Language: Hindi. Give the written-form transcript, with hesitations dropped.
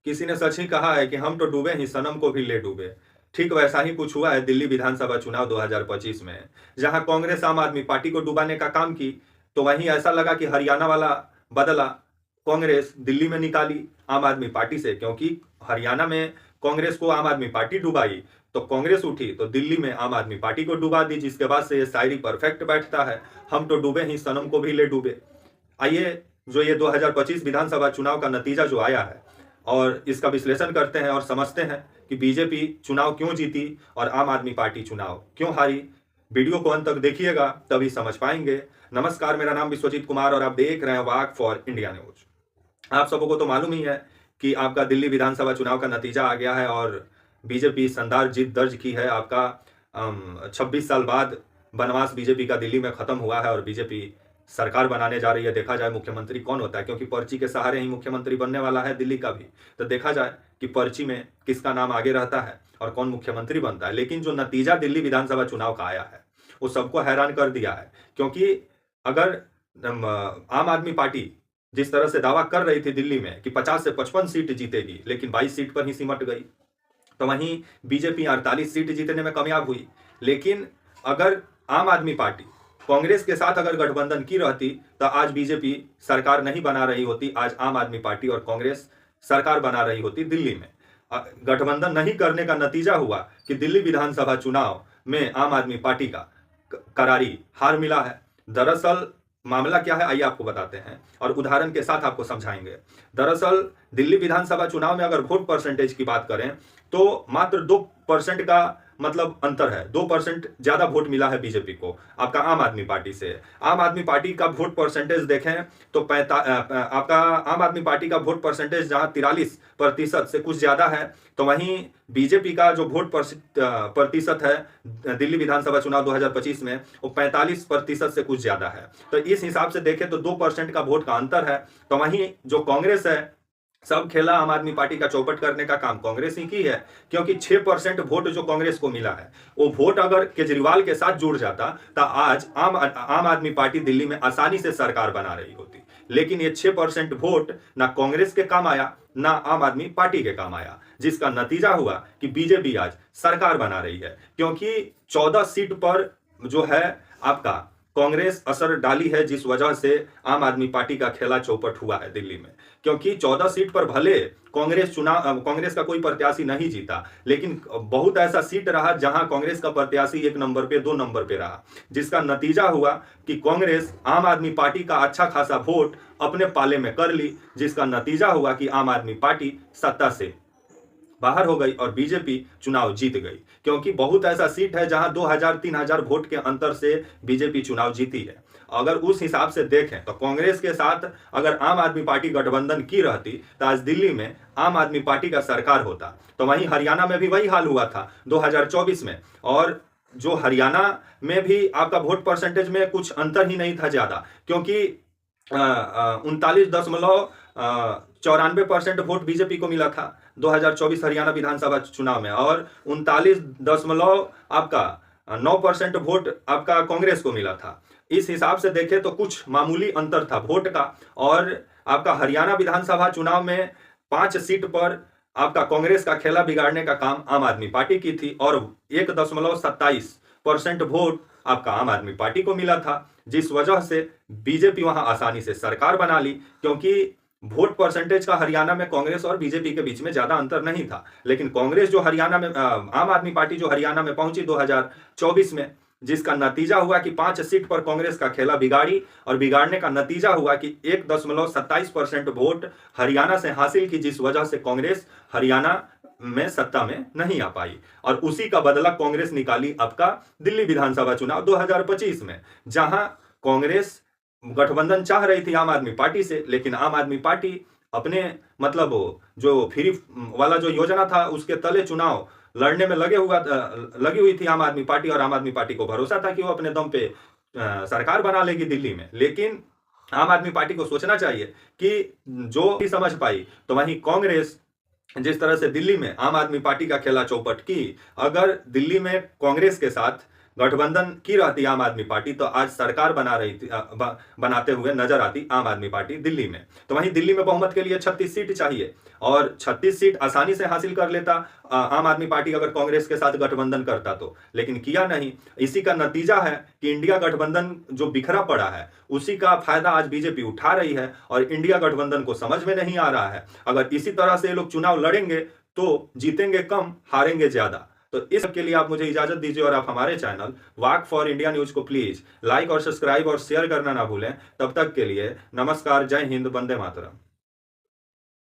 किसी ने सच ही कहा है कि हम तो डूबे ही सनम को भी ले डूबे। ठीक वैसा ही कुछ हुआ है दिल्ली विधानसभा चुनाव 2025 में, जहां कांग्रेस आम आदमी पार्टी को डुबाने का काम की, तो वहीं ऐसा लगा कि हरियाणा वाला बदला, कांग्रेस दिल्ली में निकाली आम आदमी पार्टी से, क्योंकि हरियाणा में कांग्रेस को आम आदमी पार्टी डुबाई तो कांग्रेस उठी तो दिल्ली में आम आदमी पार्टी को डुबा दी, जिसके बाद से ये शायरी परफेक्ट बैठता है, हम तो डूबे ही सनम को भी ले डूबे। आइए, जो ये 2025 विधानसभा चुनाव का नतीजा जो आया है और इसका विश्लेषण करते हैं और समझते हैं कि बीजेपी चुनाव क्यों जीती और आम आदमी पार्टी चुनाव क्यों हारी। वीडियो को अंत तक देखिएगा तभी समझ पाएंगे। नमस्कार, मेरा नाम विश्वजीत कुमार और आप देख रहे हैं वाक फॉर इंडिया न्यूज। आप सबों को तो मालूम ही है कि आपका दिल्ली विधानसभा चुनाव का नतीजा आ गया है और बीजेपी शानदार जीत दर्ज की है। आपका 26 साल बाद वनवास बीजेपी का दिल्ली में खत्म हुआ है और बीजेपी सरकार बनाने जा रही है। देखा जाए मुख्यमंत्री कौन होता है, क्योंकि पर्ची के सहारे ही मुख्यमंत्री बनने वाला है दिल्ली का भी। तो देखा जाए कि पर्ची में किसका नाम आगे रहता है और कौन मुख्यमंत्री बनता है। लेकिन जो नतीजा दिल्ली विधानसभा चुनाव का आया है वो सबको हैरान कर दिया है, क्योंकि अगर आम आदमी पार्टी जिस तरह से दावा कर रही थी दिल्ली में कि 50 से 55 सीट जीतेगी, लेकिन 22 सीट पर ही सिमट गई, तो वहीं बीजेपी 48 सीट जीतने में कामयाब हुई। लेकिन अगर आम आदमी पार्टी कांग्रेस के साथ अगर गठबंधन की रहती तो आज बीजेपी सरकार नहीं बना रही होती, आज आम आदमी पार्टी और कांग्रेस सरकार बना रही होती दिल्ली में। गठबंधन नहीं करने का नतीजा हुआ कि दिल्ली विधानसभा चुनाव में आम आदमी पार्टी का करारी हार मिला है। दरअसल मामला क्या है आइए आपको बताते हैं और उदाहरण के साथ आपको समझाएंगे। दरअसल दिल्ली विधानसभा चुनाव में अगर वोट परसेंटेज की बात करें तो मात्र 2% का मतलब अंतर है। 2% ज्यादा वोट मिला है बीजेपी को आपका आम आदमी पार्टी से। आम आदमी पार्टी का वोट परसेंटेज देखें तो आपका आम आदमी पार्टी का वोट परसेंटेज जहां 43% से कुछ ज्यादा है, तो वहीं बीजेपी का जो वोट प्रतिशत है दिल्ली विधानसभा चुनाव 2025 में वो 45% से कुछ ज्यादा है। तो इस हिसाब से देखें तो 2% का वोट का अंतर है। तो वहीं जो कांग्रेस है, सब खेला आम आदमी पार्टी का चौपट करने का काम कांग्रेस ही की है, क्योंकि 6% वोट जो कांग्रेस को मिला है वो वोट अगर केजरीवाल के साथ जुड़ जाता तो आज आम आदमी पार्टी दिल्ली में आसानी से सरकार बना रही होती। लेकिन ये 6% वोट ना कांग्रेस के काम आया ना आम आदमी पार्टी के काम आया, जिसका नतीजा हुआ कि बीजेपी आज सरकार बना रही है, क्योंकि 14 सीट पर जो है आपका कांग्रेस असर डाली है, जिस वजह से आम आदमी पार्टी का खेला चौपट हुआ है दिल्ली में। क्योंकि 14 सीट पर भले कांग्रेस का कोई प्रत्याशी नहीं जीता, लेकिन बहुत ऐसा सीट रहा जहां कांग्रेस का प्रत्याशी 1 नंबर पे 2 नंबर पे रहा, जिसका नतीजा हुआ कि कांग्रेस आम आदमी पार्टी का अच्छा खासा वोट अपने पाले में कर ली, जिसका नतीजा हुआ कि आम आदमी पार्टी सत्ता से बाहर हो गई और बीजेपी चुनाव जीत गई। क्योंकि बहुत ऐसा सीट है जहां 2000-3000 वोट के अंतर से बीजेपी चुनाव जीती है। अगर उस हिसाब से देखें तो कांग्रेस के साथ अगर आम आदमी पार्टी गठबंधन की रहती तो आज दिल्ली में आम आदमी पार्टी का सरकार होता। तो वहीं हरियाणा में भी वही हाल हुआ था 2024 में, और जो हरियाणा में भी आपका वोट परसेंटेज में कुछ अंतर ही नहीं था ज्यादा, क्योंकि 39.94% वोट बीजेपी को मिला था 2024 हरियाणा विधानसभा चुनाव में, और 39.9% वोट आपका कांग्रेस को मिला था। इस हिसाब से देखें तो कुछ मामूली अंतर था वोट का। और आपका हरियाणा विधानसभा चुनाव में 5 सीट पर आपका कांग्रेस का खेला बिगाड़ने का काम आम आदमी पार्टी की थी और 1.27% वोट आपका आम आदमी पार्टी को मिला था, जिस वजह से बीजेपी वहां आसानी से सरकार बना ली। क्योंकि वोट परसेंटेज का हरियाणा में कांग्रेस और बीजेपी के बीच में ज्यादा अंतर नहीं था, लेकिन कांग्रेस जो हरियाणा में आम आदमी पार्टी जो हरियाणा में पहुंची 2024 में, जिसका नतीजा हुआ कि 5 सीट पर कांग्रेस का खेला बिगाड़ी और बिगाड़ने का नतीजा हुआ कि 1.27% वोट हरियाणा से हासिल की, जिस वजह से कांग्रेस हरियाणा में सत्ता में नहीं आ पाई। और उसी का बदला कांग्रेस निकाली आपका दिल्ली विधानसभा चुनाव 2025 में, जहां कांग्रेस गठबंधन चाह रही थी आम आदमी पार्टी से, लेकिन आम आदमी पार्टी अपने मतलब जो फ्री वाला जो योजना था उसके तले चुनाव लड़ने में लगी हुई थी आम आदमी पार्टी, और आम आदमी पार्टी को भरोसा था कि वो अपने दम पे सरकार बना लेगी दिल्ली में। लेकिन आम आदमी पार्टी को सोचना चाहिए कि जो भी समझ पाई, तो वहीं कांग्रेस जिस तरह से दिल्ली में आम आदमी पार्टी का खेला चौपट की, अगर दिल्ली में कांग्रेस के साथ गठबंधन की रहती आम आदमी पार्टी तो आज सरकार बना रही थी, बनाते हुए नजर आती आम आदमी पार्टी दिल्ली में। तो वहीं दिल्ली में बहुमत के लिए 36 सीट चाहिए और 36 सीट आसानी से हासिल कर लेता आम आदमी पार्टी अगर कांग्रेस के साथ गठबंधन करता तो, लेकिन किया नहीं। इसी का नतीजा है कि इंडिया गठबंधन जो बिखरा पड़ा है उसी का फायदा आज बीजेपी उठा रही है और इंडिया गठबंधन को समझ में नहीं आ रहा है। अगर इसी तरह से ये लोग चुनाव लड़ेंगे तो जीतेंगे कम, हारेंगे ज्यादा। तो इस के लिए आप मुझे इजाजत दीजिए और आप हमारे channel walk for India news को प्लीज लाइक और सब्सक्राइब और शेयर करना ना भूलें। तब तक के लिए नमस्कार, जय हिंद, वंदे मातरम।